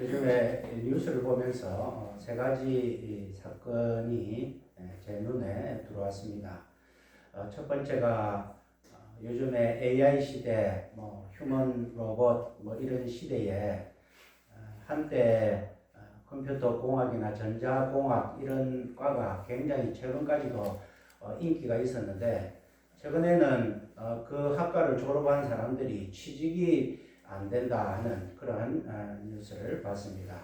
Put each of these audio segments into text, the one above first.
요즘에 뉴스를 보면서 세 가지 사건이 제 눈에 들어왔습니다. 첫 번째가 요즘에 AI 시대, 휴먼 로봇 이런 시대에 한때 컴퓨터 공학이나 전자공학 이런 과가 굉장히 최근까지도 인기가 있었는데 최근에는 그 학과를 졸업한 사람들이 취직이 안 된다 하는 그런 뉴스를 봤습니다.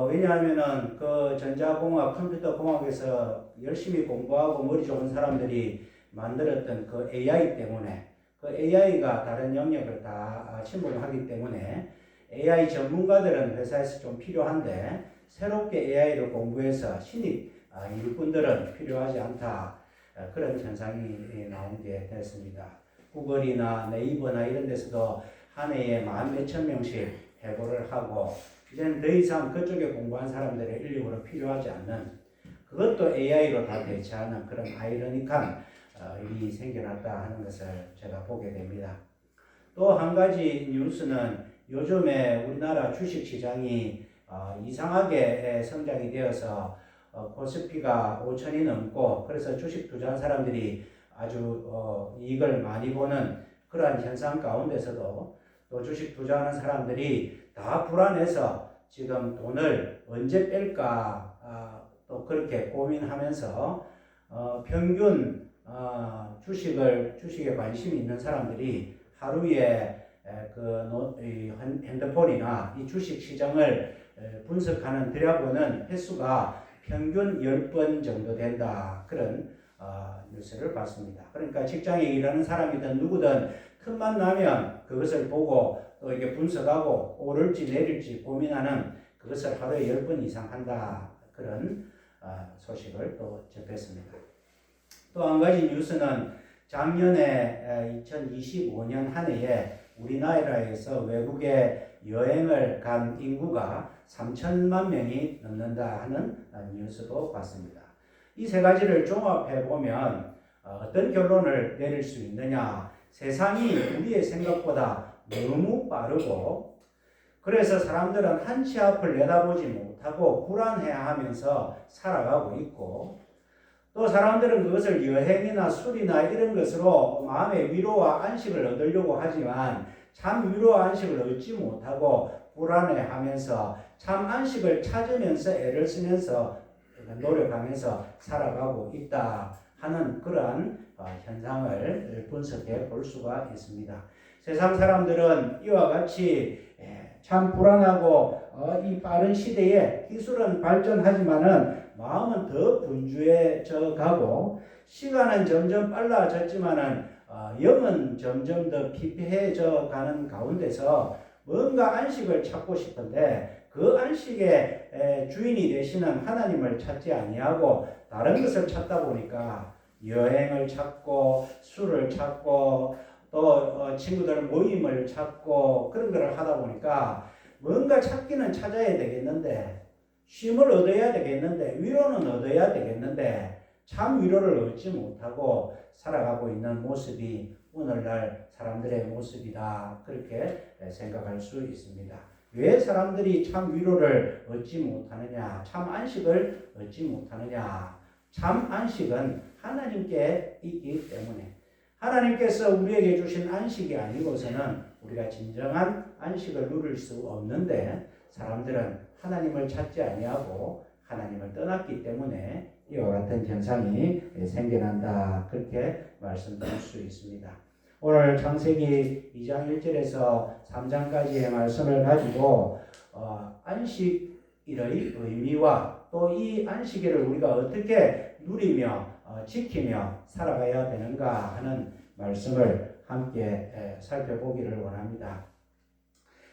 왜냐하면은 그 전자공학, 컴퓨터공학에서 열심히 공부하고 머리 좋은 사람들이 만들었던 그 AI 때문에 그 AI가 다른 영역을 다 침범하기 때문에 AI 전문가들은 회사에서 좀 필요한데 새롭게 AI를 공부해서 신입 일꾼들은 필요하지 않다. 그런 현상이 나오게 됐습니다. 구글이나 네이버나 이런 데서도 한 해에 만 몇천 명씩 해고를 하고 이제는 더 이상 그쪽에 공부한 사람들의 인력으로 필요하지 않는 그것도 AI로 다 대체하는 그런 아이러니한 일이 생겨났다 하는 것을 제가 보게 됩니다. 또 한 가지 뉴스는 요즘에 우리나라 주식시장이 이상하게 성장이 되어서 코스피가 5천이 넘고 그래서 주식 투자한 사람들이 아주 이익을 많이 보는 그러한 현상 가운데서도 또 주식 투자하는 사람들이 다 불안해서 지금 돈을 언제 뺄까 또 그렇게 고민하면서 평균 주식에 관심이 있는 사람들이 하루에 핸드폰이나 이 주식 시장을 분석하는 들여다보는 횟수가 평균 10번 정도 된다. 그런 뉴스를 봤습니다. 그러니까 직장에 일하는 사람이든 누구든 틈만 나면 그것을 보고 또 이게 분석하고 오를지 내릴지 고민하는 그것을 하루에 10번 이상 한다. 그런 소식을 또 접했습니다. 또 한 가지 뉴스는 작년에 2025년 한 해에 우리나라에서 외국에 여행을 간 인구가 3천만 명이 넘는다 하는 뉴스도 봤습니다. 이 세 가지를 종합해 보면 어떤 결론을 내릴 수 있느냐? 세상이 우리의 생각보다 너무 빠르고 그래서 사람들은 한치 앞을 내다보지 못하고 불안해하면서 살아가고 있고 또 사람들은 그것을 여행이나 술이나 이런 것으로 마음의 위로와 안식을 얻으려고 하지만 참 위로와 안식을 얻지 못하고 불안해하면서 참 안식을 찾으면서 애를 쓰면서 노력하면서 살아가고 있다 하는 그러한 현상을 분석해 볼 수가 있습니다. 세상 사람들은 이와 같이 참 불안하고 이 빠른 시대에 기술은 발전하지만은 마음은 더 분주해져 가고 시간은 점점 빨라졌지만은 영은 점점 더 피폐해져 가는 가운데서 뭔가 안식을 찾고 싶은데 그 안식의 주인이 되시는 하나님을 찾지 아니하고 다른 것을 찾다 보니까 여행을 찾고 술을 찾고 또 친구들 모임을 찾고 그런 거를 하다 보니까 뭔가 찾기는 찾아야 되겠는데 쉼을 얻어야 되겠는데 위로는 얻어야 되겠는데 참 위로를 얻지 못하고 살아가고 있는 모습이 오늘날 사람들의 모습이다 그렇게 생각할 수 있습니다. 왜 사람들이 참 위로를 얻지 못하느냐 참 안식을 얻지 못하느냐 참 안식은 하나님께 있기 때문에 하나님께서 우리에게 주신 안식이 아니고서는 우리가 진정한 안식을 누릴 수 없는데 사람들은 하나님을 찾지 아니하고 하나님을 떠났기 때문에 이와 같은 현상이 생겨난다 그렇게 말씀드릴 수 있습니다. 오늘 창세기 2장 1절에서 3장까지의 말씀을 가지고 안식일의 의미와 또 이 안식일을 우리가 어떻게 누리며 지키며 살아가야 되는가 하는 말씀을 함께 살펴보기를 원합니다.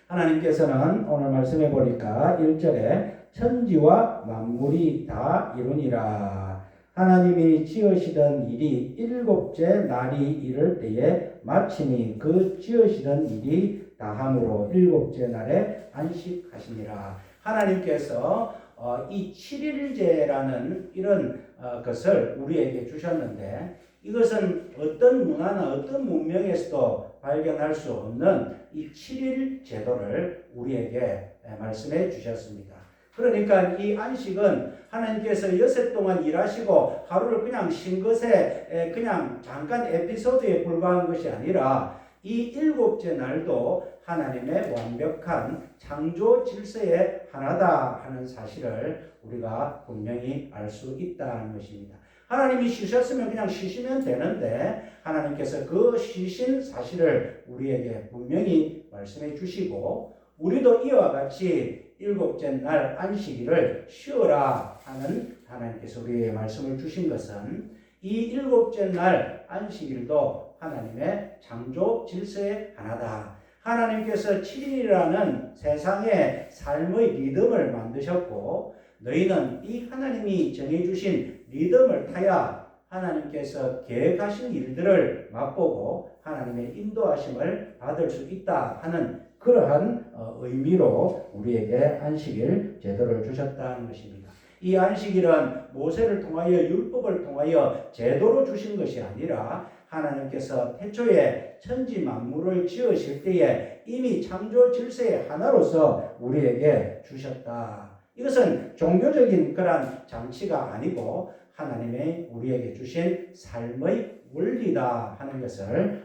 하나님께서는 오늘 말씀해 보니까 1절에 천지와 만물이 다 이루니라. 하나님이 지으시던 일이 일곱째 날이 이를 때에 마치니 그 지으시던 일이 다함으로 일곱째 날에 안식하시니라. 하나님께서 이 7일제라는 이런 것을 우리에게 주셨는데 이것은 어떤 문화나 어떤 문명에서도 발견할 수 없는 이 7일 제도를 우리에게 말씀해 주셨습니다. 그러니까 이 안식은 하나님께서 6해 동안 일하시고 하루를 그냥 쉰 것에 그냥 잠깐 에피소드에 불과한 것이 아니라 이 7째 날도 하나님의 완벽한 창조 질서의 하나다 하는 사실을 우리가 분명히 알 수 있다는 것입니다. 하나님이 쉬셨으면 그냥 쉬시면 되는데 하나님께서 그 쉬신 사실을 우리에게 분명히 말씀해 주시고 우리도 이와 같이 7째 날 안식일을 쉬어라 하는 하나님께서 우리에게 말씀을 주신 것은 이 7째 날 안식일도 하나님의 창조 질서의 하나다. 하나님께서 7일이라는 세상의 삶의 리듬을 만드셨고 너희는 이 하나님이 정해주신 리듬을 타야 하나님께서 계획하신 일들을 맛보고 하나님의 인도하심을 받을 수 있다 하는 그러한 의미로 우리에게 안식일 제도를 주셨다는 것입니다. 이 안식일은 모세를 통하여 율법을 통하여 제도로 주신 것이 아니라 하나님께서 태초에 천지 만물을 지으실 때에 이미 창조 질서의 하나로서 우리에게 주셨다. 이것은 종교적인 그런 장치가 아니고 하나님의 우리에게 주신 삶의 원리다 하는 것을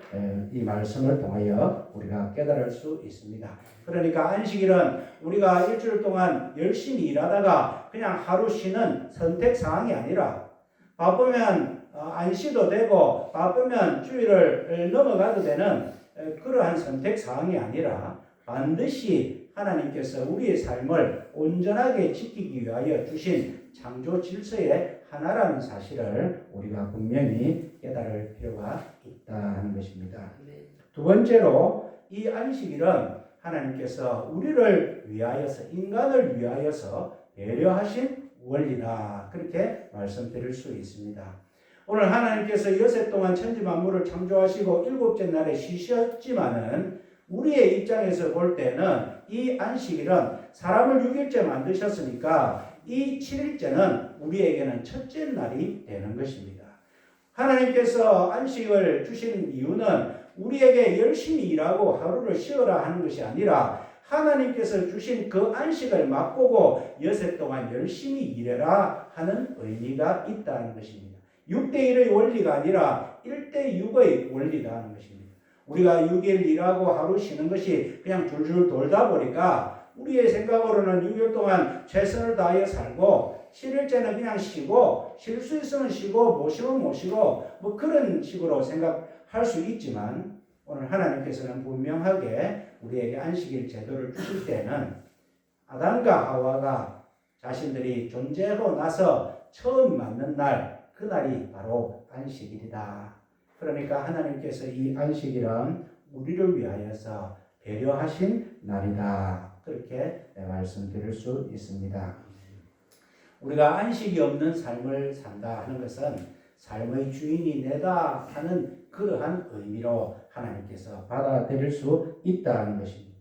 이 말씀을 통하여 우리가 깨달을 수 있습니다. 그러니까 안식일은 우리가 일주일 동안 열심히 일하다가 그냥 하루 쉬는 선택사항이 아니라 바쁘면 안 쉬도 되고 바쁘면 주일을 넘어가도 되는 그러한 선택사항이 아니라 반드시 하나님께서 우리의 삶을 온전하게 지키기 위하여 주신 창조 질서의 하나라는 사실을 우리가 분명히 깨달을 필요가 있다는 것입니다. 두 번째로 이 안식일은 하나님께서 우리를 위하여서 인간을 위하여서 배려하신 원리다 그렇게 말씀드릴 수 있습니다. 오늘 하나님께서 6해 동안 천지 만물을 창조하시고 7째 날에 쉬셨지만은 우리의 입장에서 볼 때는 이 안식일은 사람을 6일째 만드셨으니까 이 7일째는 우리에게는 첫째 날이 되는 것입니다. 하나님께서 안식을 주시는 이유는 우리에게 열심히 일하고 하루를 쉬어라 하는 것이 아니라 하나님께서 주신 그 안식을 맛보고 6해 동안 열심히 일해라 하는 의미가 있다는 것입니다. 6대1의 원리가 아니라 1대6의 원리라는 것입니다. 우리가 6일 일하고 하루 쉬는 것이 그냥 줄줄 돌다 보니까 우리의 생각으로는 6일 동안 최선을 다하여 살고 7일째는 그냥 쉬고 쉴 수 있으면 쉬고 못 쉬면 못 쉬고 뭐 그런 식으로 생각할 수 있지만 오늘 하나님께서는 분명하게 우리에게 안식일 제도를 주실 때는 아담과 하와가 자신들이 존재하고 나서 처음 만난 날 그날이 바로 안식일이다. 그러니까 하나님께서 이 안식일은 우리를 위하여서 배려하신 날이다. 그렇게 말씀드릴 수 있습니다. 우리가 안식이 없는 삶을 산다 하는 것은 삶의 주인이 내다 하는 그러한 의미로 하나님께서 받아들일 수 있다는 것입니다.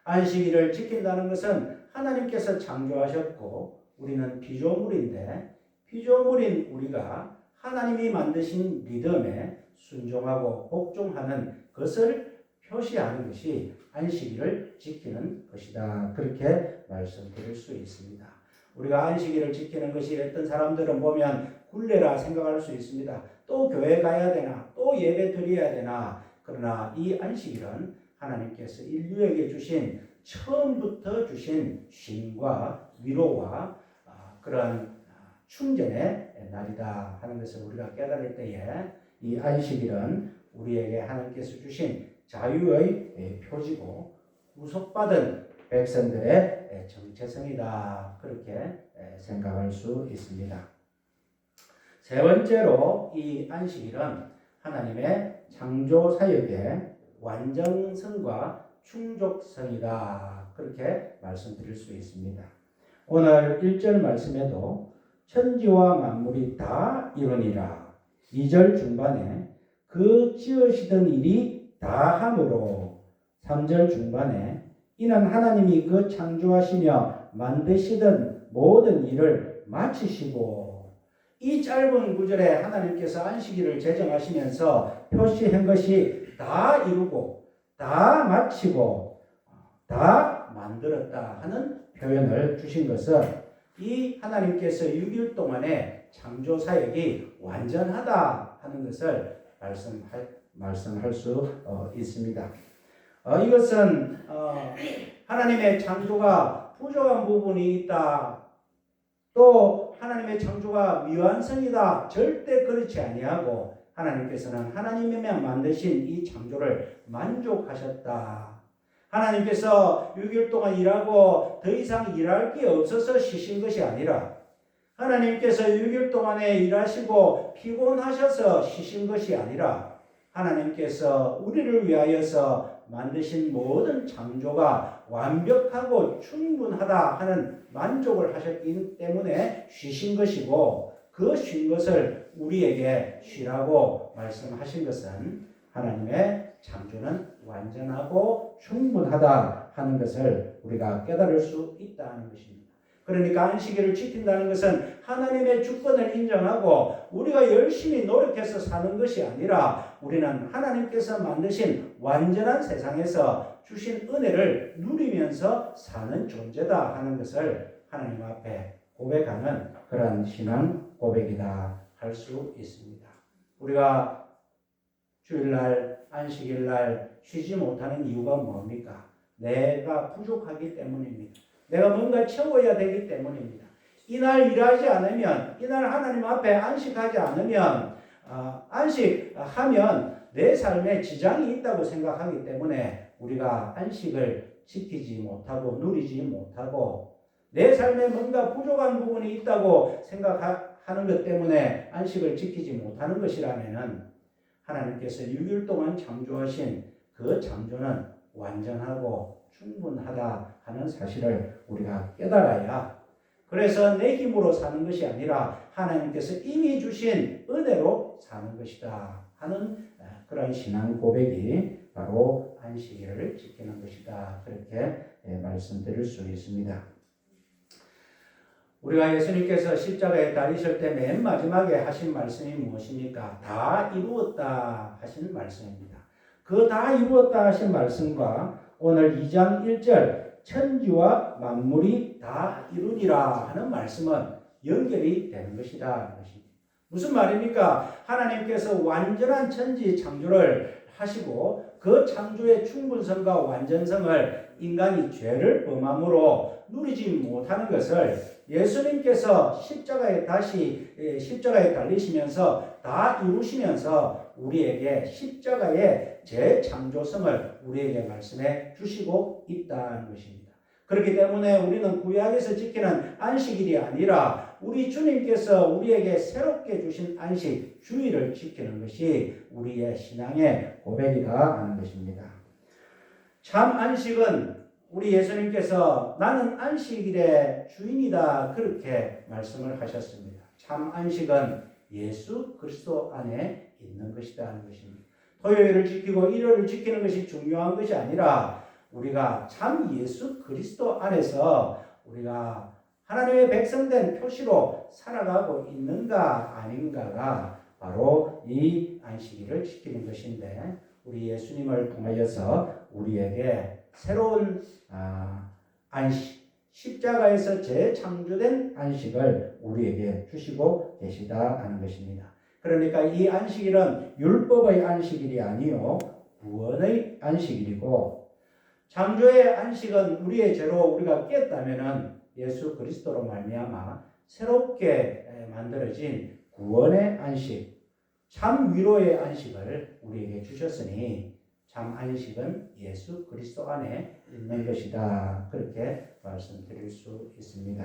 안식일을 지킨다는 것은 하나님께서 창조하셨고 우리는 피조물인데 피조물인 우리가 하나님이 만드신 리듬에 순종하고 복종하는 것을 표시하는 것이 안식일을 지키는 것이다. 그렇게 말씀드릴 수 있습니다. 우리가 안식일을 지키는 것이 어떤 사람들은 보면 굴레라 생각할 수 있습니다. 또 교회 가야 되나? 또 예배 드려야 되나? 그러나 이 안식일은 하나님께서 인류에게 주신 처음부터 주신 쉼과 위로와 그런 충전의 날이다 하는 것을 우리가 깨달을 때에 이 안식일은 우리에게 하나님께서 주신 자유의 표지고 구속받은 백성들의 정체성이다. 그렇게 생각할 수 있습니다. 세 번째로 이 안식일은 하나님의 창조 사역의 완전성과 충족성이다. 그렇게 말씀드릴 수 있습니다. 오늘 1절 말씀에도 천지와 만물이 다 이루니라. 2절 중반에 그 지으시던 일이 다 함으로 3절 중반에 이는 하나님이 그 창조하시며 만드시던 모든 일을 마치시고 이 짧은 구절에 하나님께서 안식일을 제정하시면서 표시한 것이 다 이루고 다 마치고 다 만들었다 하는 표현을 주신 것은 이 하나님께서 6일 동안의 창조 사역이 완전하다 하는 것을 말씀할 수 있습니다. 이것은 하나님의 창조가 부족한 부분이 있다. 또 하나님의 창조가 미완성이다. 절대 그렇지 아니하고 하나님께서는 하나님이면 만드신 이 창조를 만족하셨다. 하나님께서 6일 동안 일하고 더 이상 일할 게 없어서 쉬신 것이 아니라 하나님께서 6일 동안에 일하시고 피곤하셔서 쉬신 것이 아니라 하나님께서 우리를 위하여서 만드신 모든 창조가 완벽하고 충분하다 하는 만족을 하셨기 때문에 쉬신 것이고 그 쉰 것을 우리에게 쉬라고 말씀하신 것은 하나님의 창조는 완전하고 충분하다 하는 것을 우리가 깨달을 수 있다는 것입니다. 그러니까 안식일을 지킨다는 것은 하나님의 주권을 인정하고 우리가 열심히 노력해서 사는 것이 아니라 우리는 하나님께서 만드신 완전한 세상에서 주신 은혜를 누리면서 사는 존재다 하는 것을 하나님 앞에 고백하는 그런 신앙 고백이다 할 수 있습니다. 우리가 주일날, 안식일날 쉬지 못하는 이유가 뭡니까? 내가 부족하기 때문입니다. 내가 뭔가 채워야 되기 때문입니다. 이날 일하지 않으면, 이날 하나님 앞에 안식하지 않으면, 안식하면 내 삶에 지장이 있다고 생각하기 때문에 우리가 안식을 지키지 못하고 누리지 못하고 내 삶에 뭔가 부족한 부분이 있다고 생각하는 것 때문에 안식을 지키지 못하는 것이라면은 하나님께서 6일 동안 창조하신 그 창조는 완전하고 충분하다 하는 사실을 우리가 깨달아야 그래서 내 힘으로 사는 것이 아니라 하나님께서 이미 주신 은혜로 사는 것이다 하는 그런 신앙 고백이 바로 안식일을 지키는 것이다. 그렇게 말씀드릴 수 있습니다. 우리가 예수님께서 십자가에 달리실 때 맨 마지막에 하신 말씀이 무엇입니까? 다 이루었다 하신 말씀입니다. 그 다 이루었다 하신 말씀과 오늘 2장 1절 천지와 만물이 다 이루니라 하는 말씀은 연결이 되는 것이다. 무슨 말입니까? 하나님께서 완전한 천지 창조를 하시고 그 창조의 충분성과 완전성을 인간이 죄를 범함으로 누리지 못하는 것을 예수님께서 십자가에 달리시면서 다 이루시면서 우리에게 십자가의 재창조성을 우리에게 말씀해 주시고 있다는 것입니다. 그렇기 때문에 우리는 구약에서 지키는 안식일이 아니라 우리 주님께서 우리에게 새롭게 주신 안식, 주일을 지키는 것이 우리의 신앙의 고백이다 하는 것입니다. 참 안식은 우리 예수님께서 나는 안식일의 주인이다 그렇게 말씀을 하셨습니다. 참 안식은 예수 그리스도 안에 있는 것이다 하는 것입니다. 토요일을 지키고 일요일을 지키는 것이 중요한 것이 아니라 우리가 참 예수 그리스도 안에서 우리가 하나님의 백성된 표시로 살아가고 있는가 아닌가가 바로 이 안식일을 지키는 것인데 우리 예수님을 통하여서 우리에게 새로운 안식, 십자가에서 재창조된 안식을 우리에게 주시고 계시다 하는 것입니다. 그러니까 이 안식일은 율법의 안식일이 아니요 구원의 안식일이고 창조의 안식은 우리의 죄로 우리가 깼다면은 예수 그리스도로 말미암아 새롭게 만들어진 구원의 안식, 참 위로의 안식을 우리에게 주셨으니 참 안식은 예수 그리스도 안에 있는 것이다. 그렇게 말씀드릴 수 있습니다.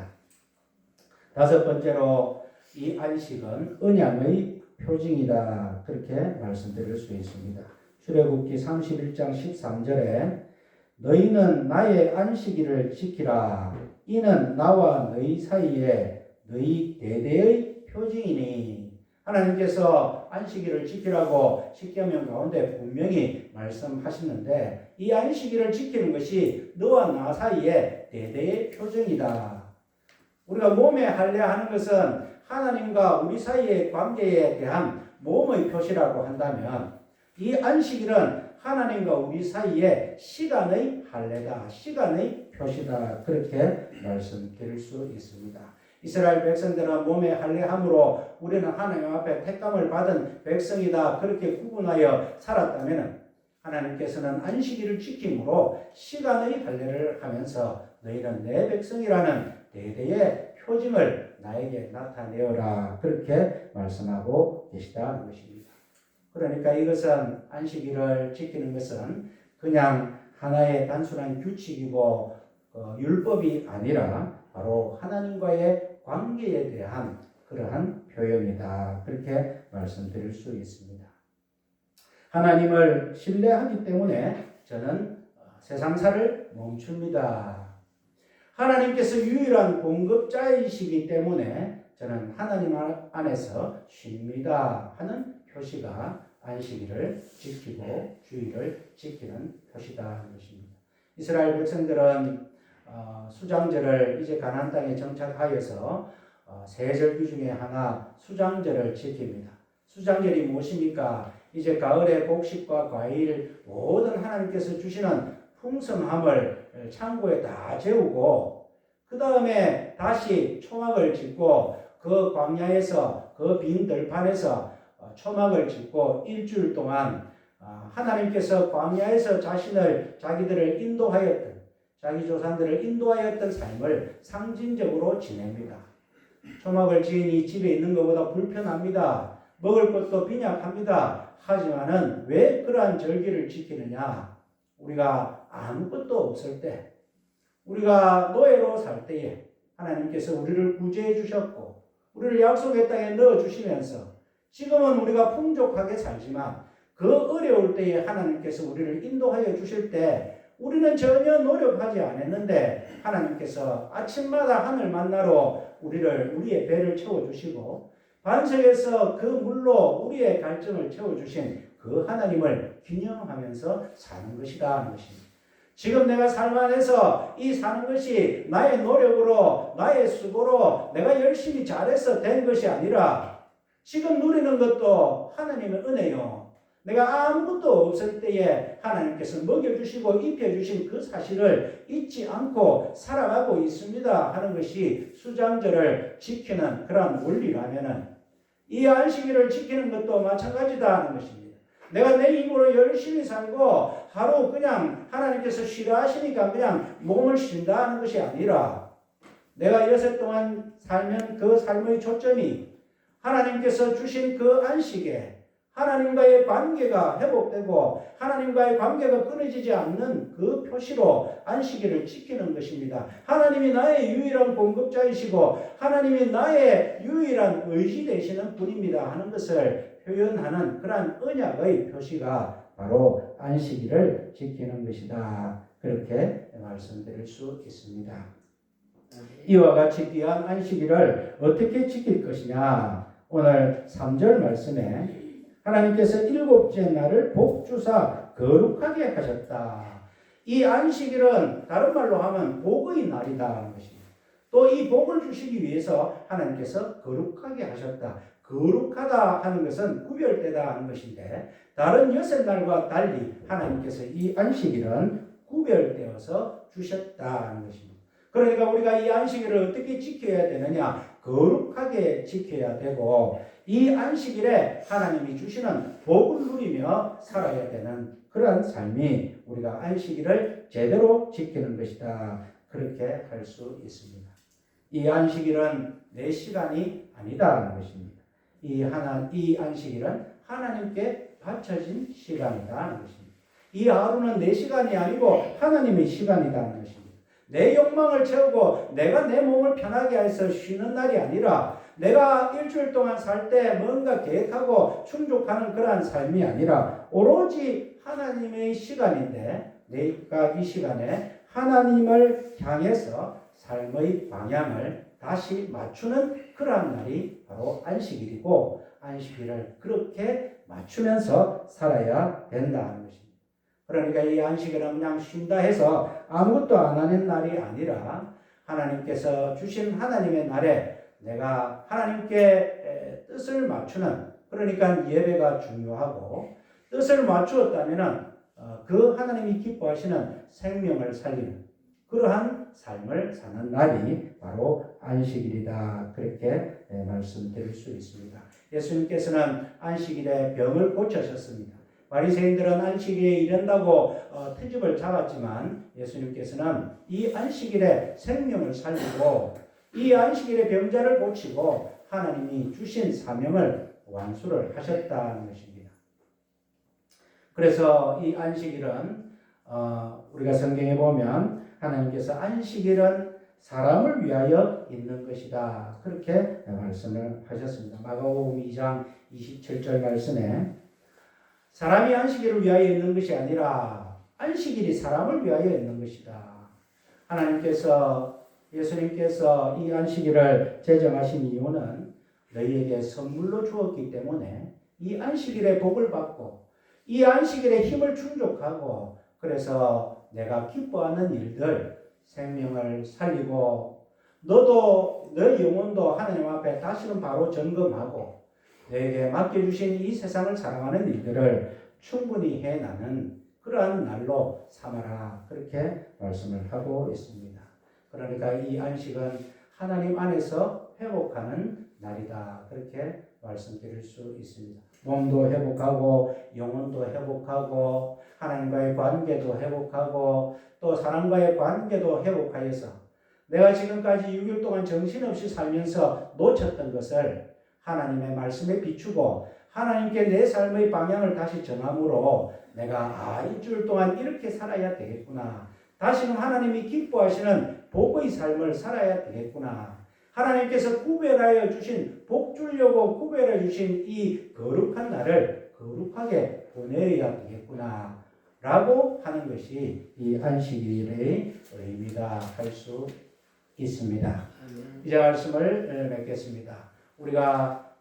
다섯 번째로 이 안식은 언약의 표징이다. 그렇게 말씀드릴 수 있습니다. 출애굽기 31장 13절에 너희는 나의 안식일을 지키라. 이는 나와 너희 사이에 너희 대대의 표징이니. 하나님께서 안식일을 지키라고 십계명 가운데 분명히 말씀하시는데 이 안식일을 지키는 것이 너와 나 사이에 대대의 표징이다. 우리가 몸에 할례하는 것은 하나님과 우리 사이의 관계에 대한 몸의 표시라고 한다면 이 안식일은 하나님과 우리 사이에 시간의 할례다, 시간의 표시다, 그렇게 말씀드릴 수 있습니다. 이스라엘 백성들은 몸에 할례함으로 우리는 하나님 앞에 택감을 받은 백성이다, 그렇게 구분하여 살았다면 하나님께서는 안식일을 지킴으로 시간의 할례를 하면서 너희는 내 백성이라는 대대의 표징을 나에게 나타내어라, 그렇게 말씀하고 계시다는 것입니다. 그러니까 이것은 안식일을 지키는 것은 그냥 하나의 단순한 규칙이고 율법이 아니라 바로 하나님과의 관계에 대한 그러한 표현이다, 그렇게 말씀드릴 수 있습니다. 하나님을 신뢰하기 때문에 저는 세상사를 멈춥니다. 하나님께서 유일한 공급자이시기 때문에 저는 하나님 안에서 쉽니다 하는 표시가 안식일을 지키고 주일을 지키는 표시다 것입니다. 이스라엘 백성들은 수장절을 이제 가나안 땅에 정착하여서 세 절기 중에 하나 수장절을 지킵니다. 수장절이 무엇입니까? 이제 가을의 곡식과 과일 모든 하나님께서 주시는 풍성함을 창고에 다 재우고 그 다음에 다시 초막을 짓고 그 광야에서 그 빈 들판에서 초막을 짓고 일주일 동안 하나님께서 광야에서 자기들을 인도하였던, 자기 조상들을 인도하였던 삶을 상징적으로 지냅니다. 초막을 지으니 집에 있는 것보다 불편합니다. 먹을 것도 빈약합니다. 하지만은 왜 그러한 절기를 지키느냐? 우리가 아무것도 없을 때, 우리가 노예로 살 때에 하나님께서 우리를 구제해 주셨고 우리를 약속의 땅에 넣어 주시면서 지금은 우리가 풍족하게 살지만 그 어려울 때에 하나님께서 우리를 인도하여 주실 때 우리는 전혀 노력하지 않았는데 하나님께서 아침마다 하늘 만나로 우리의 배를 채워주시고 반석에서 그 물로 우리의 갈증을 채워주신 그 하나님을 기념하면서 사는 것이다 하는 것입니다. 지금 내가 삶 안에서 이 사는 것이 나의 노력으로, 나의 수고로 내가 열심히 잘해서 된 것이 아니라 지금 누리는 것도 하나님의 은혜요. 내가 아무것도 없을 때에 하나님께서 먹여주시고 입혀주신 그 사실을 잊지 않고 살아가고 있습니다 하는 것이 수장절을 지키는 그런 원리라면은 이 안식일을 지키는 것도 마찬가지다 하는 것입니다. 내가 내 힘으로 열심히 살고 하루 그냥 하나님께서 쉬라 하시니까 그냥 몸을 쉰다 하는 것이 아니라 내가 여섯 동안 살면 그 삶의 초점이 하나님께서 주신 그 안식에 하나님과의 관계가 회복되고 하나님과의 관계가 끊어지지 않는 그 표시로 안식일을 지키는 것입니다. 하나님이 나의 유일한 공급자이시고 하나님이 나의 유일한 의지 되시는 분입니다 하는 것을 표현하는 그러한 언약의 표시가 바로 안식일을 지키는 것이다. 그렇게 말씀드릴 수 있습니다. 이와 같이 귀한 안식일을 어떻게 지킬 것이냐? 오늘 3절 말씀에 하나님께서 일곱째 날을 복주사 거룩하게 하셨다. 이 안식일은 다른 말로 하면 복의 날이다 하는 것입니다. 또 이 복을 주시기 위해서 하나님께서 거룩하게 하셨다. 거룩하다 하는 것은 구별되다 하는 것인데 다른 여섯 날과 달리 하나님께서 이 안식일은 구별되어서 주셨다 하는 것입니다. 그러니까 우리가 이 안식일을 어떻게 지켜야 되느냐? 거룩하게 지켜야 되고 이 안식일에 하나님이 주시는 복을 누리며 살아야 되는 그러한 삶이 우리가 안식일을 제대로 지키는 것이다. 그렇게 할 수 있습니다. 이 안식일은 내 시간이 아니다라는 것입니다. 이 안식일은 하나님께 바쳐진 시간이다라는 것입니다. 이 하루는 내 시간이 아니고 하나님의 시간이라는 것입니다. 내 욕망을 채우고 내가 내 몸을 편하게 해서 쉬는 날이 아니라 내가 일주일 동안 살 때 뭔가 계획하고 충족하는 그러한 삶이 아니라 오로지 하나님의 시간인데 내가 이 시간에 하나님을 향해서 삶의 방향을 다시 맞추는 그러한 날이 바로 안식일이고 안식일을 그렇게 맞추면서 살아야 된다는 것입니다. 그러니까 이 안식일은 그냥 쉰다 해서 아무것도 안 하는 날이 아니라 하나님께서 주신 하나님의 날에 내가 하나님께 뜻을 맞추는 그러니까 예배가 중요하고 뜻을 맞추었다면은 그 하나님이 기뻐하시는 생명을 살리는 그러한 삶을 사는 날이 바로 안식일이다. 그렇게 말씀드릴 수 있습니다. 예수님께서는 안식일에 병을 고쳐셨습니다. 바리새인들은 안식일에 이른다고 트집을 잡았지만 예수님께서는 이 안식일에 생명을 살리고 이 안식일에 병자를 고치고 하나님이 주신 사명을 완수를 하셨다는 것입니다. 그래서 이 안식일은 우리가 성경에 보면 하나님께서 안식일은 사람을 위하여 있는 것이다. 그렇게 말씀을 하셨습니다. 마가복음 2장 27절 말씀에 사람이 안식일을 위하여 있는 것이 아니라 안식일이 사람을 위하여 있는 것이다. 예수님께서 이 안식일을 제정하신 이유는 너희에게 선물로 주었기 때문에 이 안식일에 복을 받고 이 안식일에 힘을 충족하고 그래서 내가 기뻐하는 일들, 생명을 살리고 너도 너 영혼도 하나님 앞에 다시는 바로 점검하고 너에게 맡겨주신 이 세상을 사랑하는 일들을 충분히 해나는 그러한 날로 삼아라. 그렇게 말씀을 하고 있습니다. 그러니까 이 안식은 하나님 안에서 회복하는 날이다. 그렇게 말씀드릴 수 있습니다. 몸도 회복하고 영혼도 회복하고 하나님과의 관계도 회복하고 또 사람과의 관계도 회복하여서 내가 지금까지 6일 동안 정신없이 살면서 놓쳤던 것을 하나님의 말씀에 비추고 하나님께 내 삶의 방향을 다시 정함으로 내가 일주일 동안 이렇게 살아야 되겠구나. 다시는 하나님이 기뻐하시는 복의 삶을 살아야 되겠구나. 하나님께서 구별하여 주신 복 주려고 구별해 주신 이 거룩한 날을 거룩하게 보내야 되겠구나 라고 하는 것이 이 안식일의 의미다 할 수 있습니다. 이제 말씀을 맺겠습니다. 우리가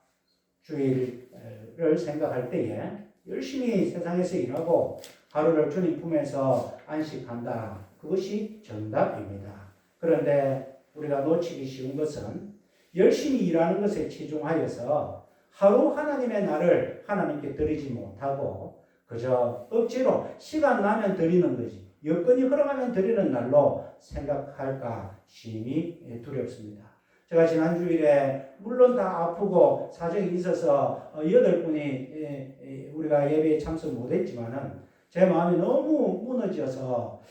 주일을 생각할 때에 열심히 세상에서 일하고 하루를 주님 품에서 안식한다. 그것이 정답입니다. 그런데 우리가 놓치기 쉬운 것은 열심히 일하는 것에 치중하여서 하루 하나님의 날을 하나님께 드리지 못하고 그저 억지로 시간 나면 드리는 거지 여건이 흘러가면 드리는 날로 생각할까 심히 두렵습니다. 제가 지난 주일에 물론 다 아프고 사정이 있어서 8분이 우리가 예배에 참석 못했지만은 제 마음이 너무 무너져서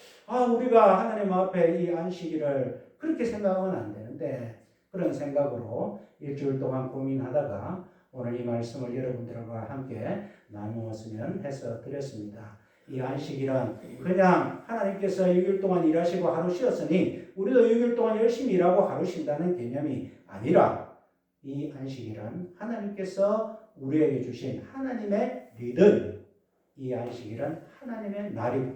우리가 하나님 앞에 이 안식일을 그렇게 생각하면 안 되는데 그런 생각으로 일주일 동안 고민하다가 오늘 이 말씀을 여러분들과 함께 나누었으면 해서 드렸습니다. 이 안식일은 그냥 하나님께서 6일 동안 일하시고 하루 쉬었으니 우리도 6일 동안 열심히 일하고 하루 쉰다는 개념이 아니라 이 안식일은 하나님께서 우리에게 주신 하나님의 리듬, 이 안식일은 하나님의 날이고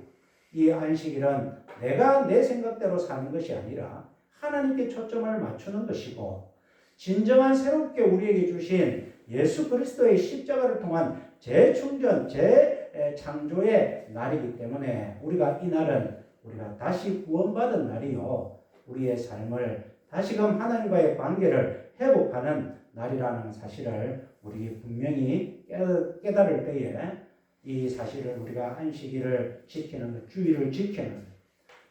이 안식일은 내가 내 생각대로 사는 것이 아니라 하나님께 초점을 맞추는 것이고 진정한 새롭게 우리에게 주신 예수 그리스도의 십자가를 통한 재충전, 재창조의 날이기 때문에 우리가 이 날은 우리가 다시 구원받은 날이요 우리의 삶을 다시금 하나님과의 관계를 회복하는 날이라는 사실을 우리 분명히 깨달을 때에 이 사실을 우리가 안식일을 지키는 것, 주일을 지키는 것,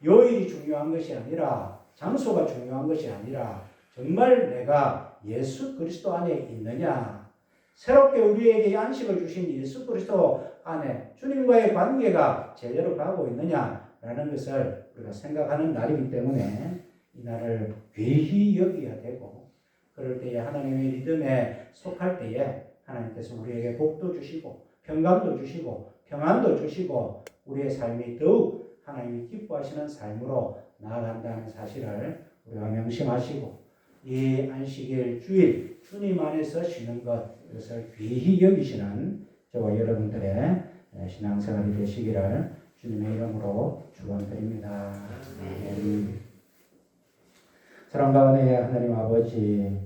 요일이 중요한 것이 아니라 장소가 중요한 것이 아니라 정말 내가 예수 그리스도 안에 있느냐, 새롭게 우리에게 안식을 주신 예수 그리스도 안에 주님과의 관계가 제대로 가고 있느냐라는 것을 우리가 생각하는 날이기 때문에 이 날을 귀히 여겨야 되고 그럴 때에 하나님의 리듬에 속할 때에 하나님께서 우리에게 복도 주시고 평강도 주시고 평안도 주시고 우리의 삶이 더욱 하나님이 기뻐하시는 삶으로 나아간다는 사실을 우리가 명심하시고 이 안식일 주일 주님 안에서 쉬는 것 이것을 귀히 여기시는 저와 여러분들의 신앙생활이 되시기를 주님의 이름으로 축원드립니다. 사랑과 은혜의 하나님 아버지,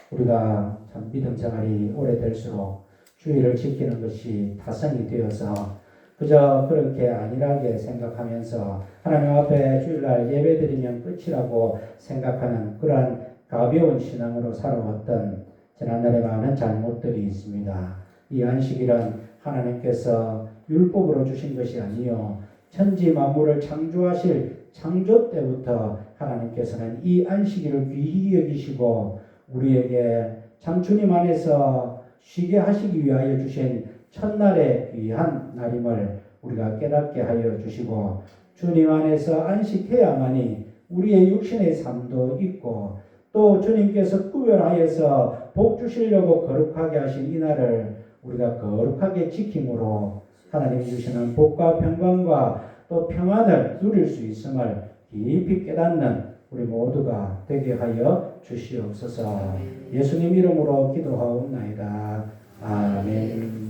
우리가 참 믿음 생활이 오래될수록 주일을 지키는 것이 타성이 되어서 그저 그렇게 안일하게 생각하면서 하나님 앞에 주일날 예배드리면 끝이라고 생각하는 그러한 가벼운 신앙으로 살아왔던 지난날의 많은 잘못들이 있습니다. 이 안식일은 하나님께서 율법으로 주신 것이 아니요 천지 만물을 창조하실 창조 때부터 하나님께서는 이 안식일을 귀히 여기시고 우리에게 참 주님 안에서 쉬게 하시기 위하여 주신 첫날의 귀한 날임을 우리가 깨닫게 하여 주시고 주님 안에서 안식해야만이 우리의 육신의 삶도 있고 또 주님께서 구별하여서 복 주시려고 거룩하게 하신 이 날을 우리가 거룩하게 지킴으로 하나님이 주시는 복과 평강과 또 평안을 누릴 수 있음을 깊이 깨닫는 우리 모두가 되게 하여 주시옵소서. 예수님 이름으로 기도하옵나이다. 아멘.